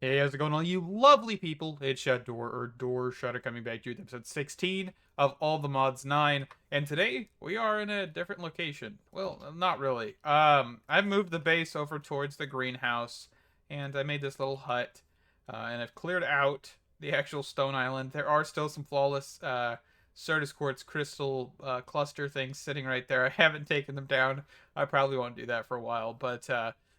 Hey, how's it going, all you lovely people? It's Door Shutter coming back to you with episode 16 of All the Mods 9, and today we are in a different location. Well, not really. I've moved the base over towards the greenhouse, and I made this little hut, and I've cleared out the actual stone island. There are still some flawless Certus Quartz crystal cluster things sitting right there. I haven't taken them down. I probably won't do that for a while, but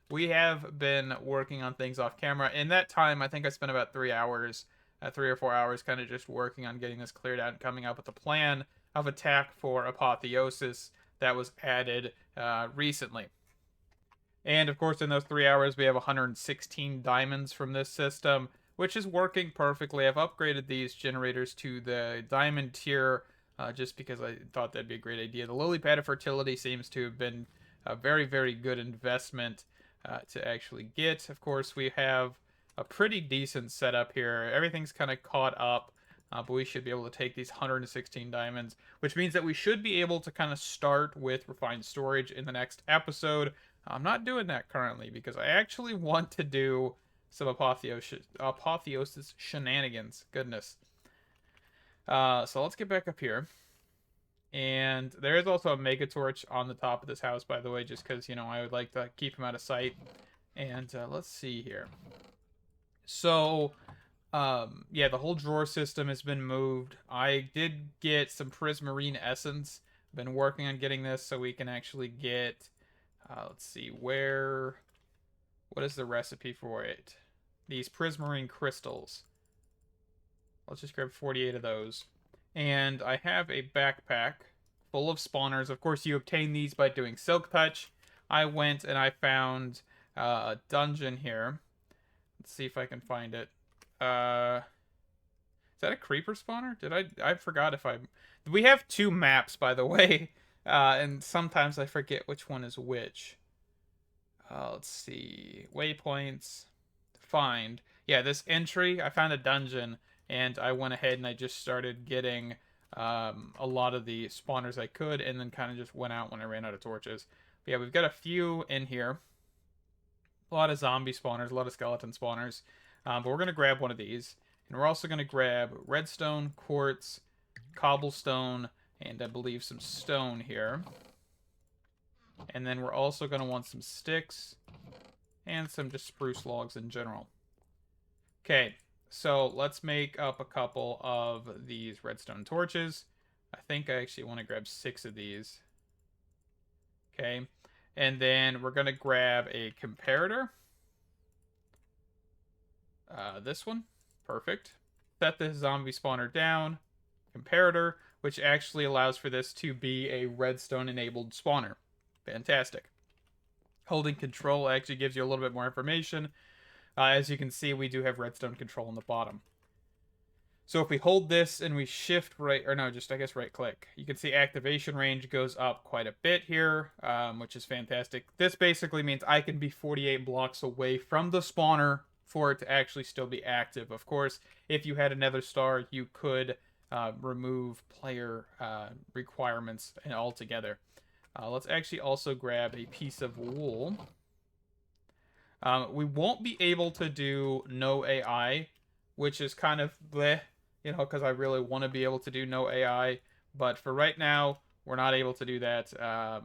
we have been working on things off camera. In that time, I think I spent about 3 hours, 3 or 4 hours, kind of just working on getting this cleared out and coming up with a plan of attack for Apotheosis that was added recently. And of course, in those 3 hours, we have 116 diamonds from this system, which is working perfectly. I've upgraded these generators to the diamond tier just because I thought that'd be a great idea. The lily pad of fertility seems to have been a very, very good investment to actually get. Of course, we have a pretty decent setup here. Everything's kind of caught up, but we should be able to take these 116 diamonds, which means that we should be able to kind of start with refined storage in the next episode. I'm not doing that currently because I actually want to do some apotheosis shenanigans. Goodness. So let's get back up here. And there is also a mega torch on the top of this house, by the way, just because, I would like to keep him out of sight. And let's see here. So, yeah, the whole drawer system has been moved. I did get some prismarine essence. I've been working on getting this so we can actually get, let's see, what is the recipe for it? These prismarine crystals. Let's just grab 48 of those. And I have a backpack full of spawners. Of course, you obtain these by doing Silk Touch. I went and I found a dungeon here. Let's see if I can find it. Is that a creeper spawner? I forgot if I... We have two maps, by the way. And sometimes I forget which one is which. Let's see. Waypoints. Find. Yeah, this entry, I found a dungeon. And I went ahead and I just started getting a lot of the spawners I could, and then kind of just went out when I ran out of torches. But yeah, we've got a few in here. A lot of zombie spawners, a lot of skeleton spawners. But we're going to grab one of these. And we're also going to grab redstone, quartz, cobblestone, and I believe some stone here. And then we're also going to want some sticks and some just spruce logs in general. Okay. So let's make up a couple of these redstone torches. I think I actually want to grab 6 of these. Okay. And then we're going to grab a comparator. This one. Perfect. Set the zombie spawner down. Comparator, which actually allows for this to be a redstone enabled spawner. Fantastic. Holding control actually gives you a little bit more information. As you can see, we do have redstone control on the bottom. So if we hold this and we shift right, or no, just I guess right click, you can see activation range goes up quite a bit here, which is fantastic. This basically means I can be 48 blocks away from the spawner for it to actually still be active. Of course, if you had another star, you could remove player requirements altogether. Let's actually also grab a piece of wool. We won't be able to do no AI, which is kind of bleh, because I really want to be able to do no AI. But for right now, we're not able to do that. I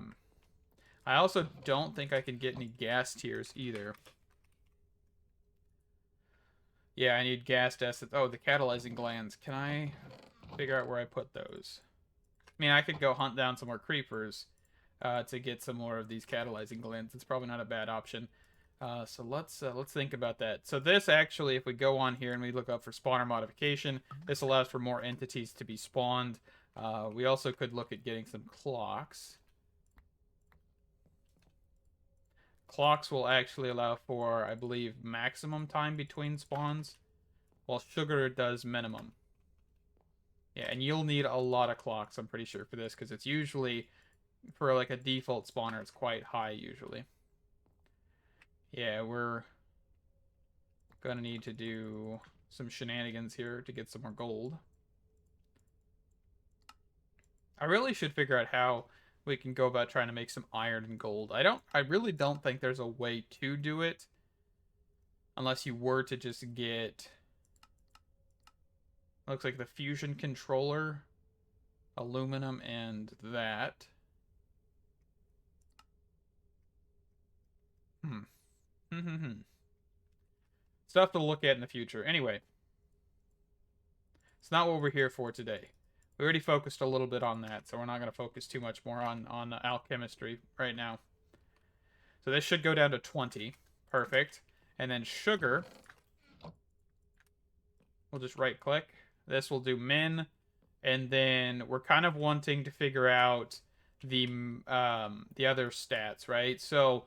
also don't think I can get any gas tiers either. Yeah, I need gas essence. Oh, the catalyzing glands. Can I figure out where I put those? I mean, I could go hunt down some more creepers to get some more of these catalyzing glands. It's probably not a bad option. So let's think about that. So this actually, if we go on here and we look up for spawner modification, this allows for more entities to be spawned. We also could look at getting some clocks. Clocks will actually allow for, I believe, maximum time between spawns, while sugar does minimum. Yeah, and you'll need a lot of clocks, I'm pretty sure, for this, because it's usually, for like a default spawner, it's quite high usually. Yeah, we're gonna need to do some shenanigans here to get some more gold. I really should figure out how we can go about trying to make some iron and gold. I really don't think there's a way to do it. Unless you were to just get... Looks like the fusion controller, aluminum, and that. Stuff to look at in the future. Anyway, it's not what we're here for today. We already focused a little bit on that, so we're not going to focus too much more on alchemistry right now. So this should go down to 20. Perfect. And then sugar. We'll just right-click. This will do min. And then we're kind of wanting to figure out the other stats, right? So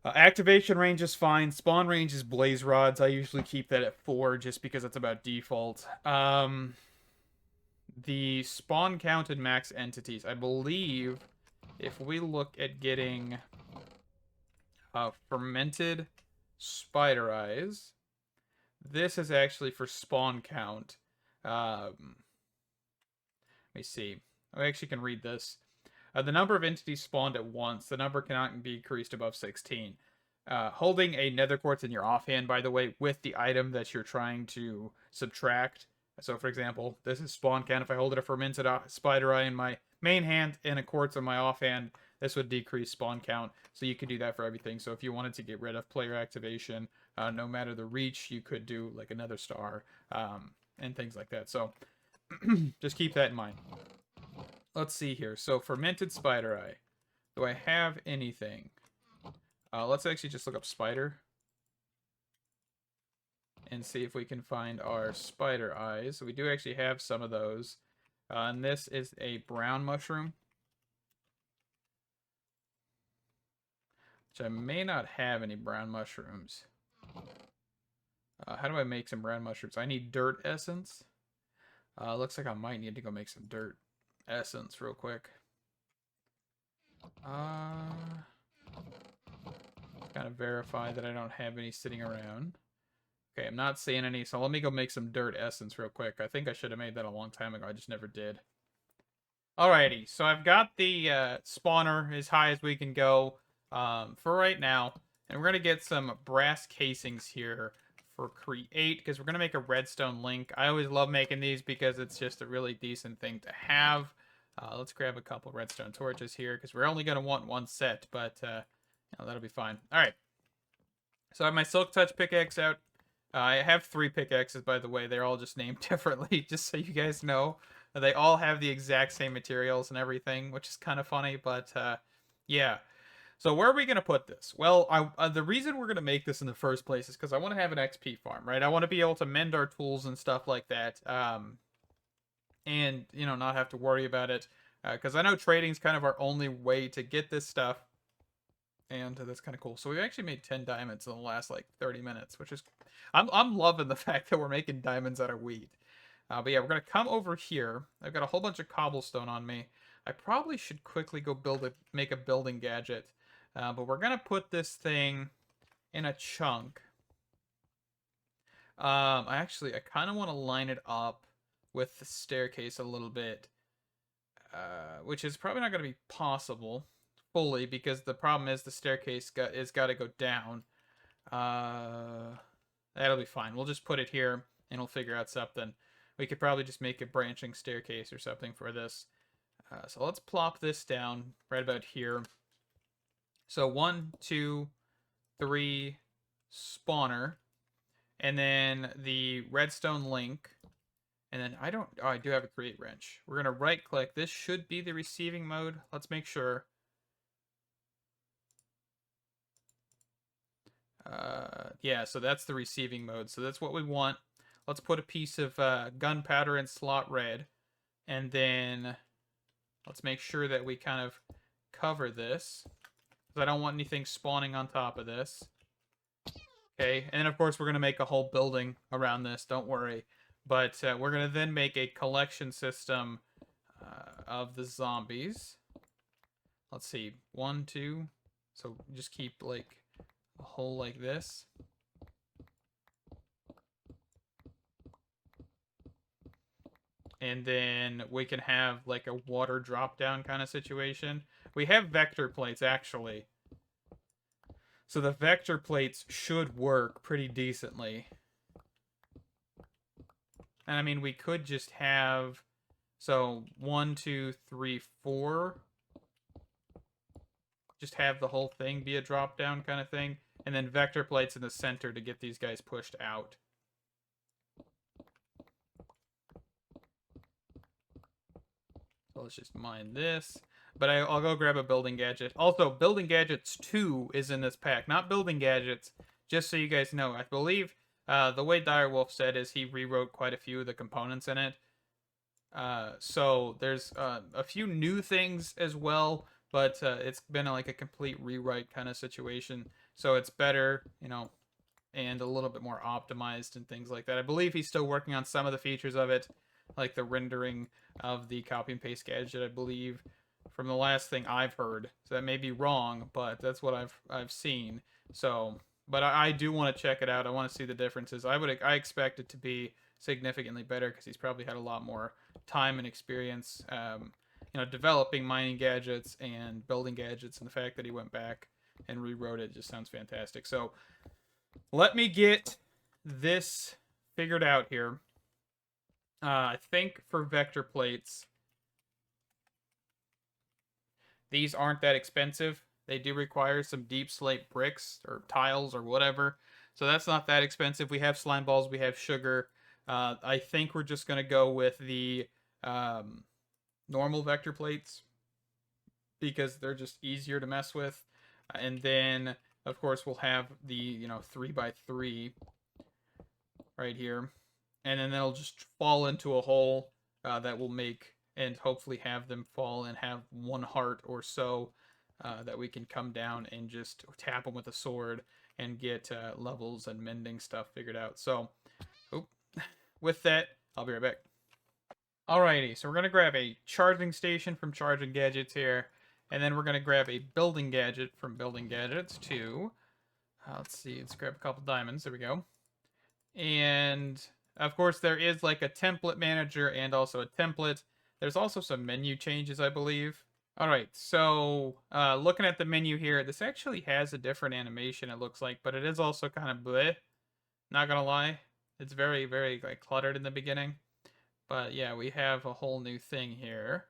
activation range is fine. Spawn range is blaze rods. I usually keep that at 4 just because it's about default. The spawn count and max entities. I believe if we look at getting fermented spider eyes, this is actually for spawn count. Let me see. I actually can read this. The number of entities spawned at once. The number cannot be increased above 16. Holding a nether quartz in your offhand, by the way, with the item that you're trying to subtract. So, for example, this is spawn count. If I hold it a fermented spider eye in my main hand and a quartz in my offhand, this would decrease spawn count. So you could do that for everything. So if you wanted to get rid of player activation, no matter the reach, you could do like another star and things like that. So just keep that in mind. Let's see here. So fermented spider eye. Do I have anything? Let's actually just look up spider and see if we can find our spider eyes. We do actually have some of those. And this is a brown mushroom, which I may not have any brown mushrooms. How do I make some brown mushrooms? I need dirt essence. Looks like I might need to go make some dirt essence real quick. Kind of verify that I don't have any sitting around. Okay, I'm not seeing any, so let me go make some dirt essence real quick. I think I should have made that a long time ago. I just never did. Alrighty, so I've got the spawner as high as we can go for right now. And we're going to get some brass casings here for create, because we're going to make a redstone link. I always love making these because it's just a really decent thing to have. Let's grab a couple redstone torches here, because we're only going to want one set, but you know, that'll be fine. Alright, so I have my Silk Touch pickaxe out. I have 3 pickaxes, by the way. They're all just named differently, just so you guys know. They all have the exact same materials and everything, which is kind of funny, but yeah. So where are we going to put this? Well, the reason we're going to make this in the first place is because I want to have an XP farm, right? I want to be able to mend our tools and stuff like that, and, you know, not have to worry about it, because I know trading is kind of our only way to get this stuff. And that's kind of cool. So we actually made 10 diamonds in the last like 30 minutes, which is, I'm loving the fact that we're making diamonds out of wheat. But yeah, we're gonna come over here. I've got a whole bunch of cobblestone on me. I probably should quickly go make a building gadget. But we're gonna put this thing in a chunk. I kind of want to line it up with the staircase a little bit, which is probably not gonna be possible fully, because the problem is the staircase is got to go down. That'll be fine. We'll just put it here and we'll figure out something. We could probably just make a branching staircase or something for this. So let's plop this down right about here. So 1, 2, 3 spawner, and then the redstone link. And then I do have a create wrench. We're gonna right click. This should be the receiving mode. Let's make sure. Yeah, so that's the receiving mode. So that's what we want. Let's put a piece of gunpowder in slot red. And then let's make sure that we kind of cover this, because I don't want anything spawning on top of this. Okay, and then of course we're going to make a whole building around this, don't worry. But we're going to then make a collection system of the zombies. Let's see, 1, 2. So just keep like a hole like this. And then we can have like a water drop down kind of situation. We have vector plates actually. So the vector plates should work pretty decently. And I mean, we could just have, so 1, 2, 3, 4. Just have the whole thing be a drop down kind of thing. And then vector plates in the center to get these guys pushed out. So let's just mine this. But I'll go grab a building gadget. Also, building gadgets 2 is in this pack. Not building gadgets, just so you guys know. I believe the way Direwolf said is he rewrote quite a few of the components in it. So there's a few new things as well, but it's been like a complete rewrite kind of situation. So it's better, you know, and a little bit more optimized and things like that. I believe he's still working on some of the features of it, like the rendering of the copy and paste gadget, I believe, from the last thing I've heard. So that may be wrong, but that's what I've seen. So, but I do want to check it out. I want to see the differences. I expect it to be significantly better because he's probably had a lot more time and experience, you know, developing mining gadgets and building gadgets, and the fact that he went back and rewrote it just sounds fantastic. So let me get this figured out here. I think for vector plates, these aren't that expensive. They do require some deep slate bricks or tiles or whatever. So that's not that expensive. We have slime balls. We have sugar. I think we're just going to go with the normal vector plates because they're just easier to mess with. And then, of course, we'll have the, you know, 3x3 right here. And then they'll just fall into a hole that will make, and hopefully have them fall and have 1 heart or so that we can come down and just tap them with a sword and get levels and mending stuff figured out. So, with that, I'll be right back. Alrighty, so we're going to grab a charging station from Charging Gadgets here, and then we're going to grab a building gadget from Building Gadgets too. Let's see, let's grab a couple diamonds. There we go. And of course, there is like a template manager and also a template. There's also some menu changes, I believe. All right, so looking at the menu here, this actually has a different animation, it looks like, but it is also kind of bleh. Not gonna lie, it's very, very like cluttered in the beginning. But yeah, we have a whole new thing here.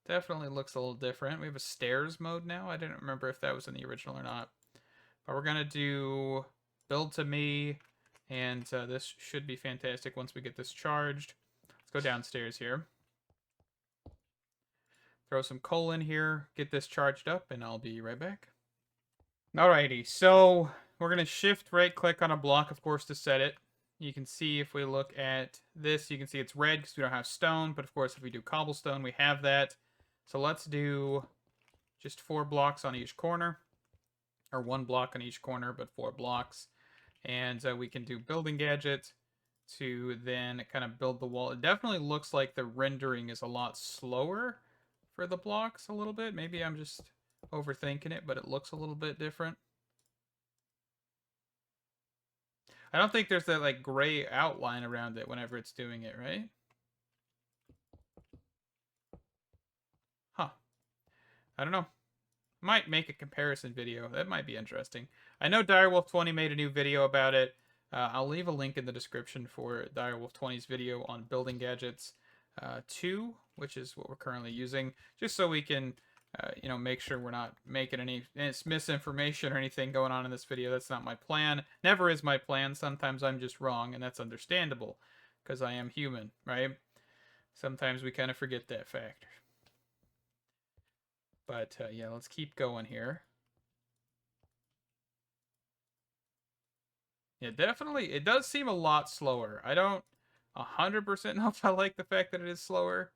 Definitely looks a little different. We have a stairs mode now. I didn't remember if that was in the original or not. But we're gonna do build to me, and this should be fantastic once we get this charged. Let's go downstairs here. Throw some coal in here, get this charged up, and I'll be right back. Alrighty, so we're going to shift right click on a block, of course, to set it. You can see if we look at this, you can see it's red because we don't have stone, but of course if we do cobblestone, we have that. So let's do just 4 blocks on each corner, or 1 block on each corner, but 4 blocks. And we can do building gadget to then kind of build the wall. It definitely looks like the rendering is a lot slower for the blocks a little bit. Maybe I'm just overthinking it, but it looks a little bit different. I don't think there's that like gray outline around it whenever it's doing it, right? Huh. I don't know. Might make a comparison video. That might be interesting. I know Direwolf20 made a new video about it. I'll leave a link in the description for Direwolf20's video on building gadgets 2, which is what we're currently using, just so we can, you know, make sure we're not making any misinformation or anything going on in this video. That's not my plan. Never is my plan. Sometimes I'm just wrong, and that's understandable, because I am human, right? Sometimes we kind of forget that factor. But yeah, let's keep going here. Yeah, definitely, it does seem a lot slower. I don't 100% know if I like the fact that it is slower.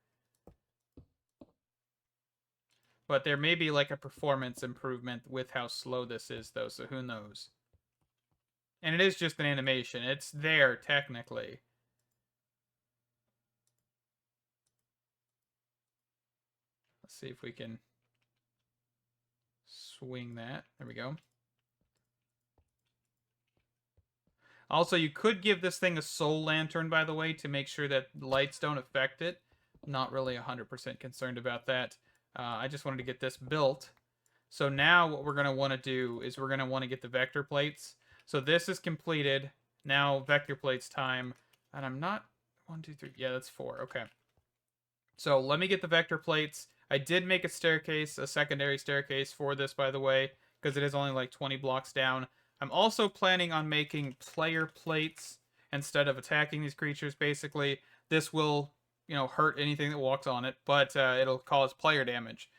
But there may be like a performance improvement with how slow this is, though, so who knows. And it is just an animation. It's there, technically. Let's see if we can swing that. There we go. Also, you could give this thing a soul lantern, by the way, to make sure that lights don't affect it. Not really 100% concerned about that. I just wanted to get this built So now what we're going to want to do is we're going to want to get the vector plates. So this is completed. Now vector plates time. And I'm not... 1, 2, 3. Yeah, that's 4. Okay. So let me get the vector plates. I did make a staircase, a secondary staircase for this, by the way, because it is only like 20 blocks down. I'm also planning on making player plates instead of attacking these creatures, basically. This will, hurt anything that walks on it, but it'll cause player damage.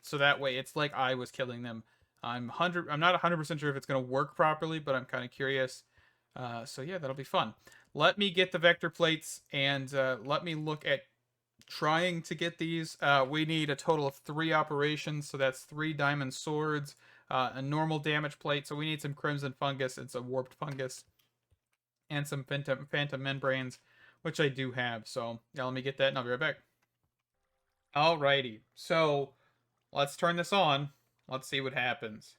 So that way, it's like I was killing them. I'm not 100% sure if it's going to work properly, but I'm kind of curious. So yeah, that'll be fun. Let me get the vector plates, and let me look at trying to get these. We need a total of 3 operations, so that's 3 diamond swords, a normal damage plate, so we need some crimson fungus and some warped fungus, and some phantom membranes, which I do have. So yeah, let me get that and I'll be right back. Alrighty, so let's turn this on. Let's see what happens,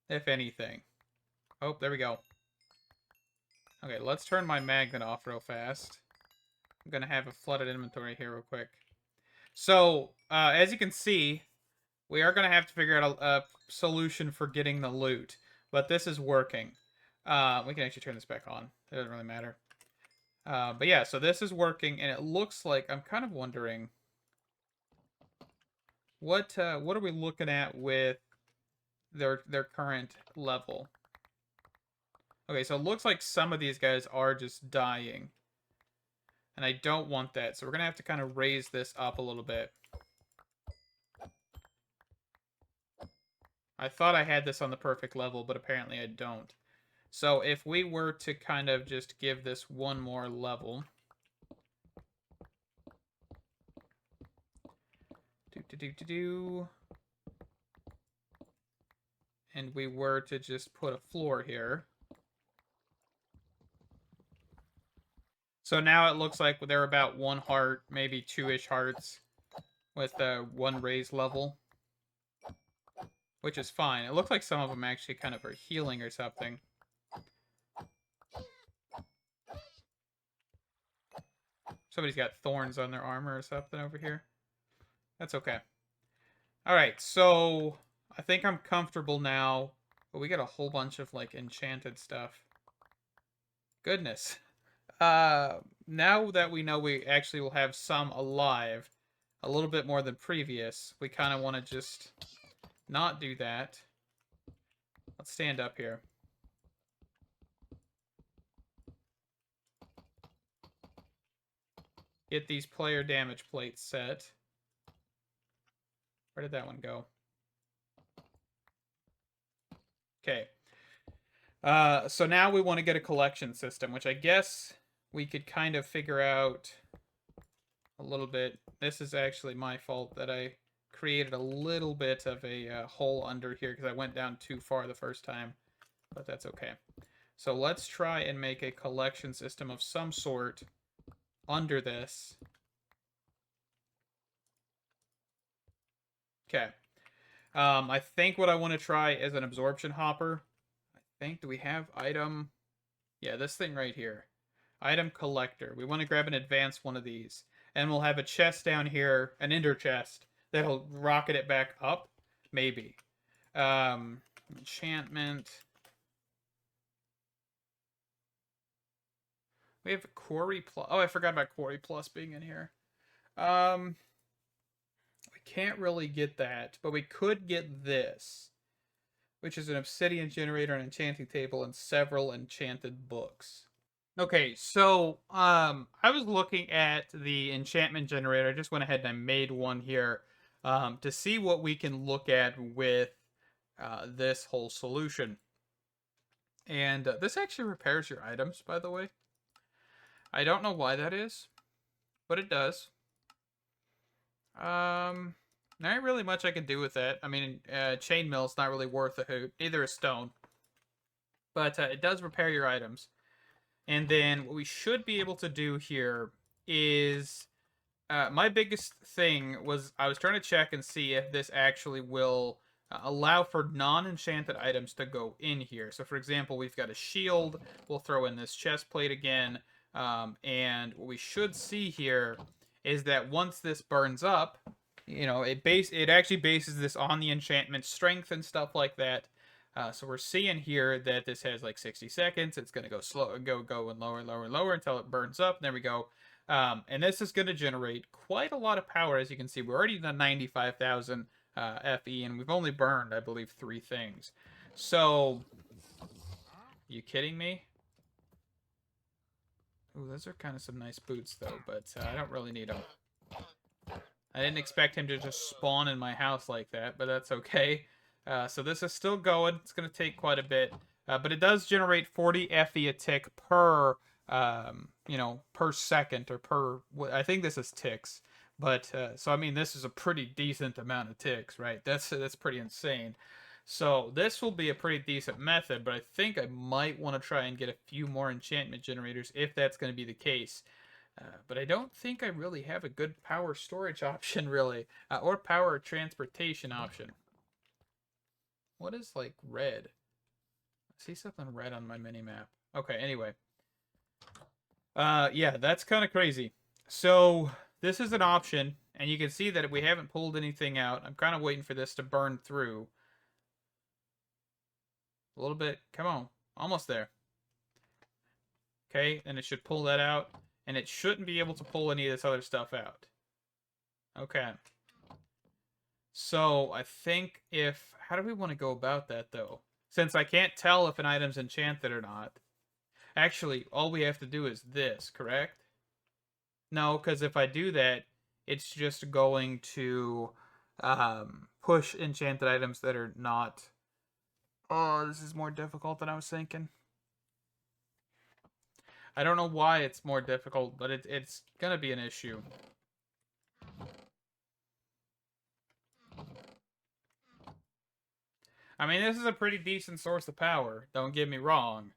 if anything. Oh, there we go. Okay, let's turn my magnet off real fast. I'm gonna have a flooded inventory here real quick. So, as you can see, we are gonna have to figure out a solution for getting the loot, but this is working. We can actually turn this back on. It doesn't really matter. But yeah, so this is working, and it looks like I'm kind of wondering what are we looking at with their current level. Okay, so it looks like some of these guys are just dying. And I don't want that, so we're going to have to kind of raise this up a little bit. I thought I had this on the perfect level, but apparently I don't. So if we were to kind of just give this one more level. And we were to just put a floor here. So now it looks like they're about 1 heart, maybe 2-ish hearts with 1 raised level. Which is fine. It looks like some of them actually kind of are healing or something. Somebody's got thorns on their armor or something over here. That's okay. Alright, so I think I'm comfortable now. But we got a whole bunch of, like, enchanted stuff. Goodness. Now that we know we actually will have some alive, a little bit more than previous, we kind of want to just not do that. Let's stand up here. Get these player damage plates set. Where did that one go? Okay. So now we want to get a collection system, which I guess we could kind of figure out a little bit. This is actually my fault that I created a little bit of a hole under here because I went down too far the first time, but that's okay. So let's try and make a collection system of some sort under this. Okay. I think what I want to try is an absorption hopper. Do we have item? Yeah, this thing right here. Item collector. We want to grab an advanced one of these. And we'll have a chest down here, an ender chest, that'll rocket it back up. Maybe. Enchantment. We have Quarry Plus. Oh, I forgot about Quarry Plus being in here. We can't really get that, but we could get this, which is an obsidian generator, an enchanting table, and several enchanted books. Okay, so I was looking at the enchantment generator. I just went ahead and I made one here to see what we can look at with this whole solution. And this actually repairs your items, by the way. I don't know why that is, but it does. Not really much I can do with that. I mean, chainmail's not really worth a hoot. Neither is stone. But it does repair your items. And then what we should be able to do here is... my biggest thing was I was trying to check and see if this actually will allow for non-enchanted items to go in here. So, for example, we've got a shield. We'll throw in this chest plate again. And what we should see here is that once this burns up, you know, it actually bases this on the enchantment strength and stuff like that. So we're seeing here that this has like 60 seconds. It's gonna go slow, go and lower, lower, lower until it burns up. There we go. And this is gonna generate quite a lot of power, as you can see. We're already done 95,000 FE, and we've only burned, I believe, 3 things. So, you kidding me? Ooh, those are kind of some nice boots, though, but I don't really need them. I didn't expect him to just spawn in my house like that, but that's okay. So this is still going. It's going to take quite a bit. But it does generate 40 FE a tick per, you know, per second or per... I think this is ticks. But, so I mean, this is a pretty decent amount of ticks, right? That's pretty insane. So this will be a pretty decent method, but I think I might want to try and get a few more enchantment generators if that's going to be the case. But I don't think I really have a good power storage option, really, or power transportation option. What is, like, red? I see something red on my mini-map. Okay, anyway. Yeah, that's kind of crazy. So, this is an option, and you can see that we haven't pulled anything out. I'm kind of waiting for this to burn through. A little bit. Come on. Almost there. Okay, and it should pull that out. And it shouldn't be able to pull any of this other stuff out. Okay. So, I think if... How do we want to go about that, though? Since I can't tell if an item's enchanted or not. Actually, all we have to do is this, correct? No, because if I do that, it's just going to push enchanted items that are not... Oh, this is more difficult than I was thinking. I don't know why it's more difficult, but it's gonna be an issue. I mean, this is a pretty decent source of power. Don't get me wrong.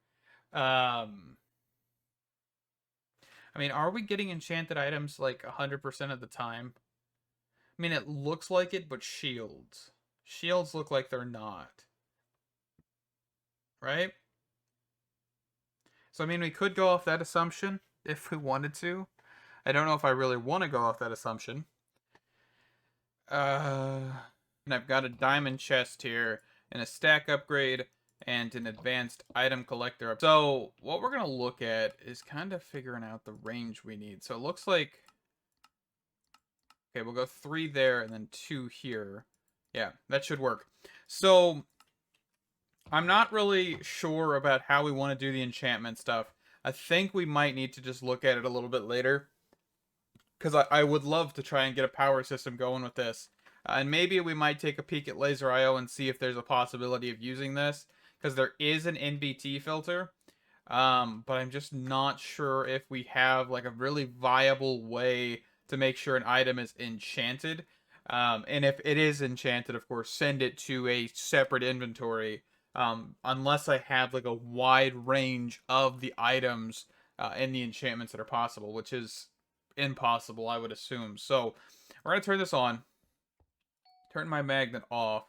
I mean, are we getting enchanted items like 100% of the time? I mean, it looks like it, but shields. Shields look like they're not. Right? So, I mean, we could go off that assumption if we wanted to. I don't know if I really want to go off that assumption. And I've got a diamond chest here, and a stack upgrade, and an advanced item collector. So, what we're going to look at is kind of figuring out the range we need. So, it looks like... Okay, we'll go 3 there, and then 2 here. Yeah, that should work. So, I'm not really sure about how we want to do the enchantment stuff. I think we might need to just look at it a little bit later. Because I would love to try and get a power system going with this. And maybe we might take a peek at Laser IO and see if there's a possibility of using this. Because there is an NBT filter. But I'm just not sure if we have like a really viable way to make sure an item is enchanted. And if it is enchanted, of course, send it to a separate inventory. Unless I have like a wide range of the items and the enchantments that are possible, which is impossible, I would assume. So we're going to turn this on, turn my magnet off,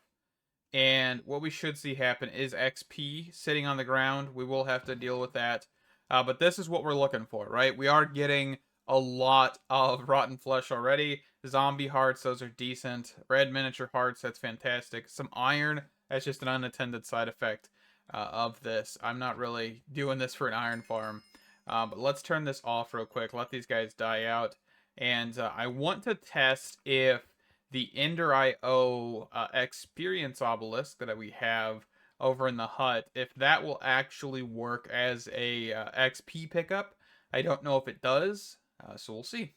and what we should see happen is XP sitting on the ground. We will have to deal with that. But this is what we're looking for, right? We are getting a lot of rotten flesh already. Zombie hearts, those are decent. Red miniature hearts, that's fantastic. Some iron, that's just an unattended side effect of this. I'm not really doing this for an iron farm. But let's turn this off real quick. Let these guys die out. And I want to test if the Ender IO experience obelisk that we have over in the hut, if that will actually work as a XP pickup. I don't know if it does, so we'll see.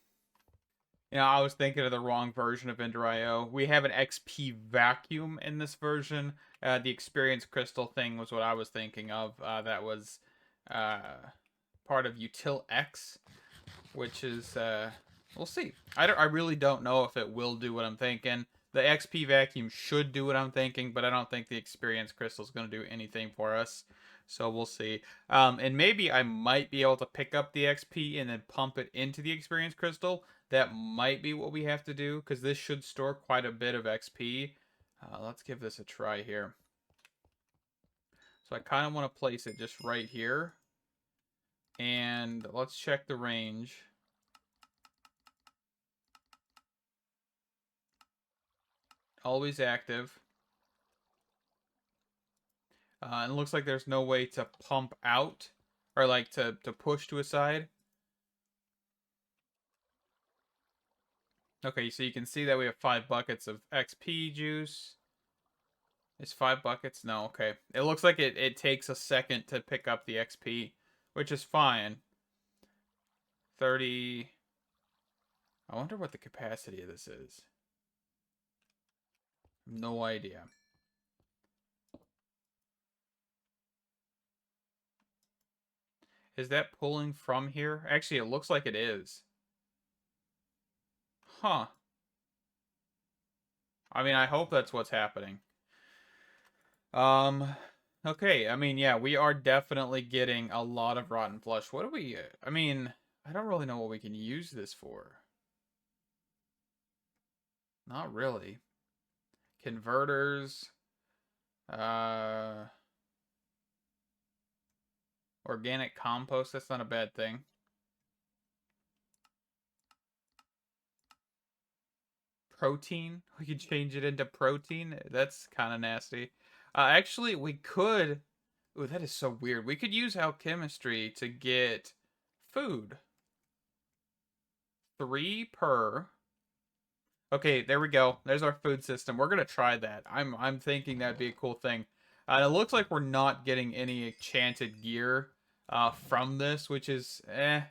You know, I was thinking of the wrong version of Ender IO. We have an XP vacuum in this version. The experience crystal thing was what I was thinking of. That was part of Util X, which is we'll see. I really don't know if it will do what I'm thinking. The XP vacuum should do what I'm thinking, but I don't think the experience crystal is going to do anything for us. So we'll see. And maybe I might be able to pick up the XP and then pump it into the experience crystal. That might be what we have to do, because this should store quite a bit of XP. Let's give this a try here. So I kind of want to place it just right here. And let's check the range. Always active. And it looks like there's no way to pump out, or like to push to a side. Okay, so you can see that we have 5 buckets of XP juice. Is 5 buckets? No, okay. It looks like it takes a second to pick up the XP, which is fine. 30. I wonder what the capacity of this is. No idea. Is that pulling from here? Actually, it looks like it is. Huh. I mean, I hope that's what's happening. Okay, I mean, yeah, we are definitely getting a lot of rotten flesh. What do we, I mean, I don't really know what we can use this for. Not really. Converters, uh, organic compost, that's not a bad thing. Protein, we could change it into protein. That's kind of nasty. Actually, we could, ooh, that is so weird. We could use alchemistry to get food. 3 per. Okay, there we go. There's our food system. We're gonna try that. I'm thinking that'd be a cool thing. It looks like we're not getting any enchanted gear from this, which is I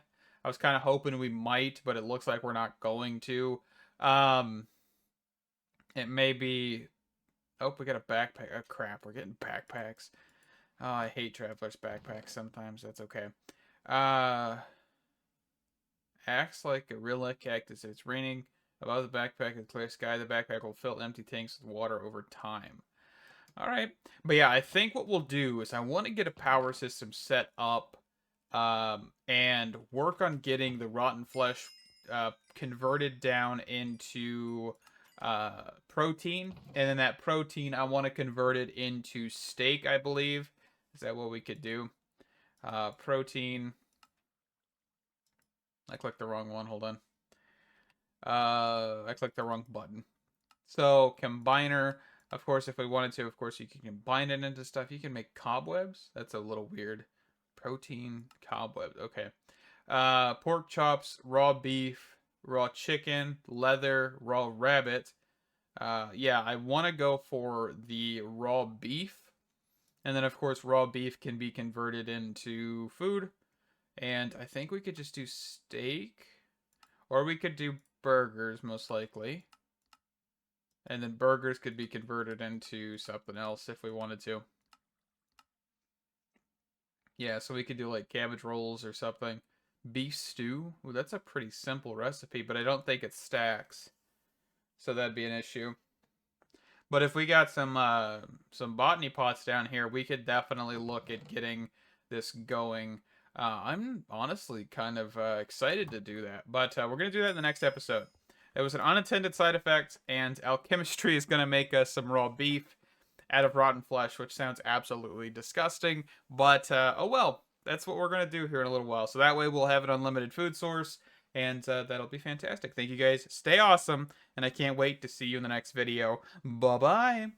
was kind of hoping we might, but it looks like we're not going to. Um, it may be. Oh, we got a backpack. Oh crap, we're getting backpacks. Oh, I hate travelers' backpacks sometimes. That's okay. Uh, acts like a real cactus. It's raining. Above the backpack, in the clear sky, the backpack will fill empty tanks with water over time. All right. But yeah, I think what we'll do is I want to get a power system set up and work on getting the rotten flesh converted down into protein. And then that protein, I want to convert it into steak, I believe. Is that what we could do? Protein. I clicked the wrong one. Hold on. I clicked the wrong button. So combiner, of course, if we wanted to, of course, you can combine it into stuff. You can make cobwebs. That's a little weird. Protein cobwebs. Okay. Pork chops, raw beef, raw chicken, leather, raw rabbit. Yeah, I want to go for the raw beef. And then, of course, raw beef can be converted into food. And I think we could just do steak. Or we could do burgers, most likely. And then burgers could be converted into something else if we wanted to. Yeah, so we could do like cabbage rolls or something. Beef stew. Ooh, that's a pretty simple recipe, but I don't think it stacks. So that'd be an issue. But if we got some botany pots down here, we could definitely look at getting this going. I'm honestly kind of excited to do that. But we're going to do that in the next episode. It was an unintended side effect, and alchemistry is going to make us some raw beef out of rotten flesh, which sounds absolutely disgusting. But, oh well, that's what we're going to do here in a little while. So that way we'll have an unlimited food source, and that'll be fantastic. Thank you guys. Stay awesome, and I can't wait to see you in the next video. Bye-bye.